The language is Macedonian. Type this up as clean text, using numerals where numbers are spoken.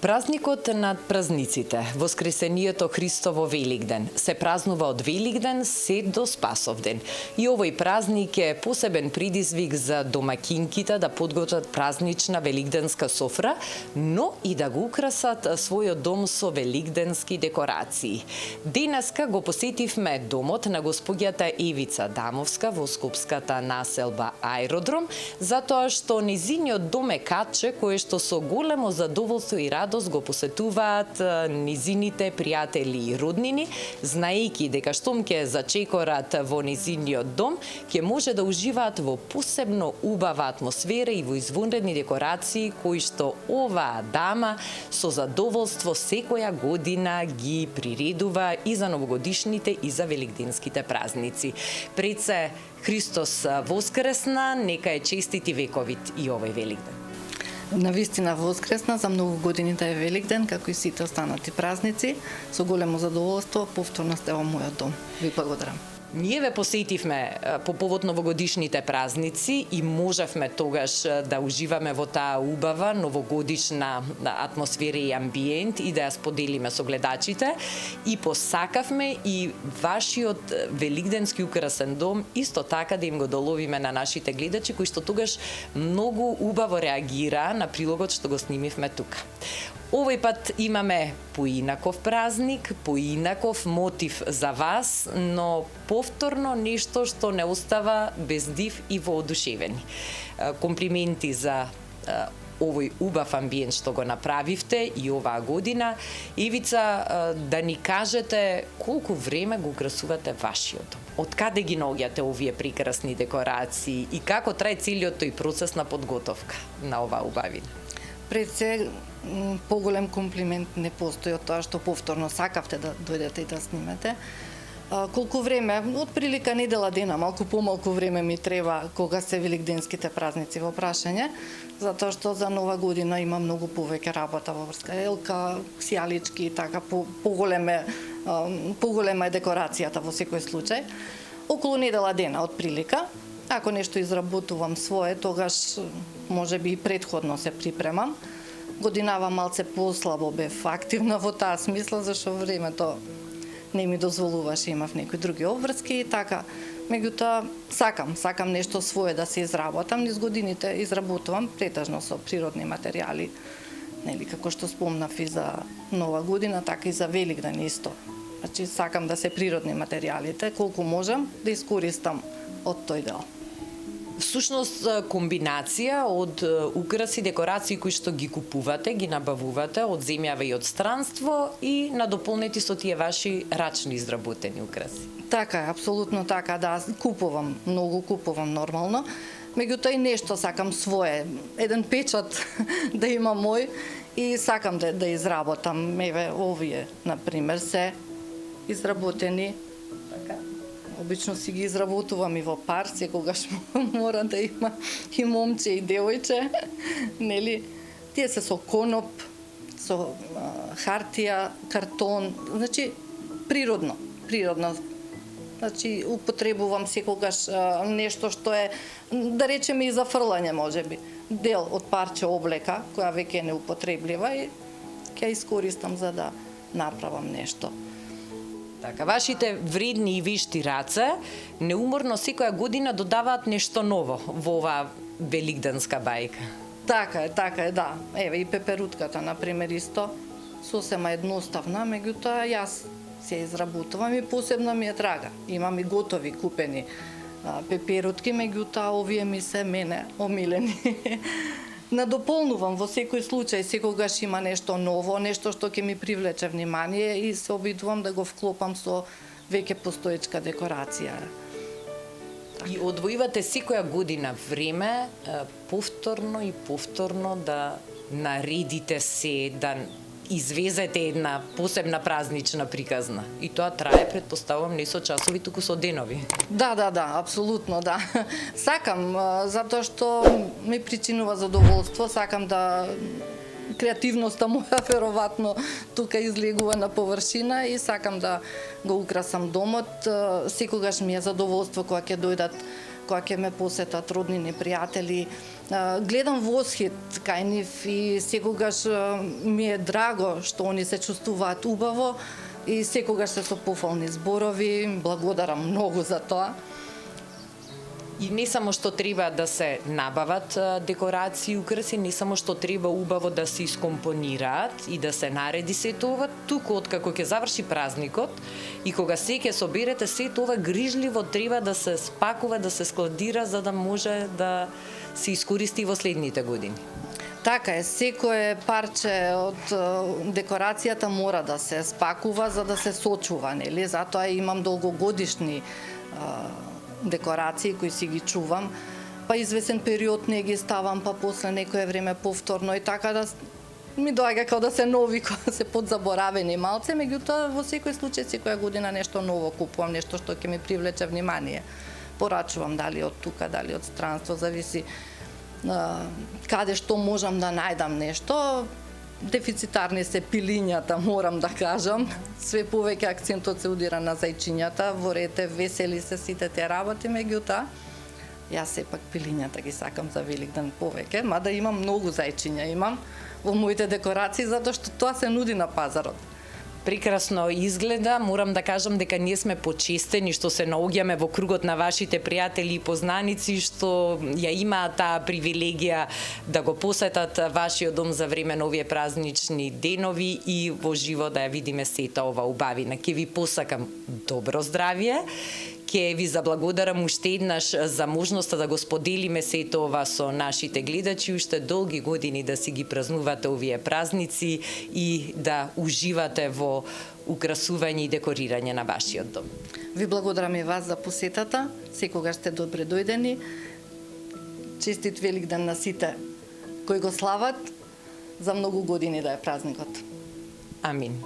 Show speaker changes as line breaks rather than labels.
Празникот над празниците, Воскресението Христово Великден, се празнува од Великден се до Спасовден. И овој празник е посебен предизвик за домакинките да подготват празнична великденска софра, но и да го украсат својот дом со великденски декорации. Денеска го посетивме домот на господјата Евица Дамовска во скопската населба Аеродром, затоа што низиниот дом е катче кое што со големо задоволство и радост го посетуваат низините пријатели и роднини, знаејќи дека штом ќе зачекорат во низиниот дом, ќе може да уживаат во посебно убава атмосфера и во извонредни декорации кои што оваа дама со задоволство секоја година ги приредува и за новогодишните и за великденските празници. Пред се Христос воскресна, нека е честити вековит и овој Великден.
Навистина воскресна, за многу години да е Великден, како и сите останати празници. Со големо задоволство повторно сте во мојот дом. Ви благодарам.
Ние ве посетивме по повод новогодишните празници и можевме тогаш да уживаме во таа убава новогодишна атмосфера и амбиент и да ја споделиме со гледачите и посакавме и вашиот великденски украсен дом исто така да им го доловиме на нашите гледачи кои што тогаш многу убаво реагира на прилогот што го снимивме тука. Овој пат имаме поинаков празник, поинаков мотив за вас, но повторно нешто што не остава без див и воодушевени. Комплименти за овој убав амбиент што го направивте и оваа година. Евица, да ни кажете колку време го украсувате вашиот дом? Од каде ги наоѓате овие прекрасни декорации и како трае целиот тој процес на подготовка на оваа убавина?
Пред се, поголем комплимент не постои од тоа што повторно сакавте да дојдете и да снимете. Колку време? Од прилика недела дена, малку помалку време ми треба кога се великденските празници во прашање, затоа што за нова година има многу повеќе работа во врска елка, сијалички и така, поголема е декорацијата во секој случај. Околу недела дена од прилика. Ако нешто изработувам свое, тогаш можеби и претходно се припремам. Годинава малце послабо бев активна во таа смисла, зашто времето не ми дозволуваше, имав некои други обврски и така. Меѓутоа, сакам нешто свое да се изработам. Низ годините изработувам претежно со природни материјали. Нели, како што спомнав и за Нова година, така и за Великден исто. Значи, сакам да се природни материјалите, колку можам да искористам од тој дел.
Всушност, комбинација од украси, декорации кои што ги купувате, ги набавувате од земјава и од странство и надополнети со тие ваши рачни изработени украси.
Така е, апсолутно така, да, многу купувам нормално. Меѓутоа и нешто сакам свое, еден печат да има мој и сакам да изработам. Еве овие, например, се изработени. Така. Обично си ги изработувам и во пар, секогаш мора да има и момче и девојче. Нели? Тие се со коноп, со хартија, картон, значи природно. Значи употребувам секогаш нешто што е, да речеме, и за фрлање можеби. Дел од парче облека, која веќе не употреблива и ќе искористам за да направам нешто.
Така, вашите вредни и вешти раце неуморно секоја година додаваат нешто ново во оваа великденска бајка.
Така е, да. Еве и пеперутката, например, исто сосема едноставна, меѓутоа јас се изработувам и посебно ми е драга. Имам и готови купени пеперутки, меѓутоа овие ми се мене омилени. Надополнувам во секој случај, секогаш има нешто ново, нешто што ќе ми привлече внимание и се обидувам да го вклопам со веќе постоечка декорација.
И одвоивате секоја година време повторно да наредите се, да извезете една посебна празнична приказна. И тоа трае, предпоставувам, не со часови, туку со денови.
Да, апсолутно, да. Сакам, затоа што ми причинува задоволство, сакам да креативноста моја веројатно тука излегува на површина и сакам да го украсам домот. Секогаш ми е задоволство кога ќе дојдат, кога ќе ме посетат роднини, пријатели Гледам восхит кај нив и секогаш ми е драго што они се чувствуваат убаво и секогаш се со пофални зборови. Благодарам многу за тоа.
И не само што треба да се набават декорации, украси, не само што треба убаво да се искомпонираат и да се нареди се тоа, туку откако ќе заврши празникот и кога се ќе соберете, се тоа грижливо треба да се спакува, да се складира за да може да се искористи во следните години.
Така е, секое парче од декорацијата мора да се спакува за да се сочува, нели? Затоа имам долгогодишни декорации кои си ги чувам, па извесен период не ги ставам, па после некое време повторно и така да ми доаѓа како да се нови, кога се подзаборавени малце, меѓутоа во секој случај секоја година нешто ново купувам, нешто што ќе ми привлече внимание. Порачувам дали од тука, дали од странство, зависи каде што можам да најдам нешто. Дефицитарни се пилињата, морам да кажам. Све повеќе акцентот се удира на зајчињата, во рете весели се сите тие работи, меѓутоа јас сепак пилињата ги сакам за Великден повеќе, мада имам многу зајчиња имам во моите декорации затоа што тоа се нуди на пазарот.
Прекрасно изгледа, морам да кажам дека ние сме почестени што се наоѓаме во кругот на вашите пријатели и познаници што ја имаат таа привилегија да го посетат вашиот дом за време на овие празнични денови и во живо да ја видиме сета ова убавина. Ке ви посакам добро здравје, ке ви заблагодарам уште еднаш за можноста да го споделиме сето ова со нашите гледачи, уште долги години да си ги празнувате овие празници и да уживате во украсување и декорирање на вашиот дом.
Ви благодарам и вас за посетата, секогаш сте добре дојдени. Честит Великден на сите кои го слават, за многу години да е празникот.
Амин.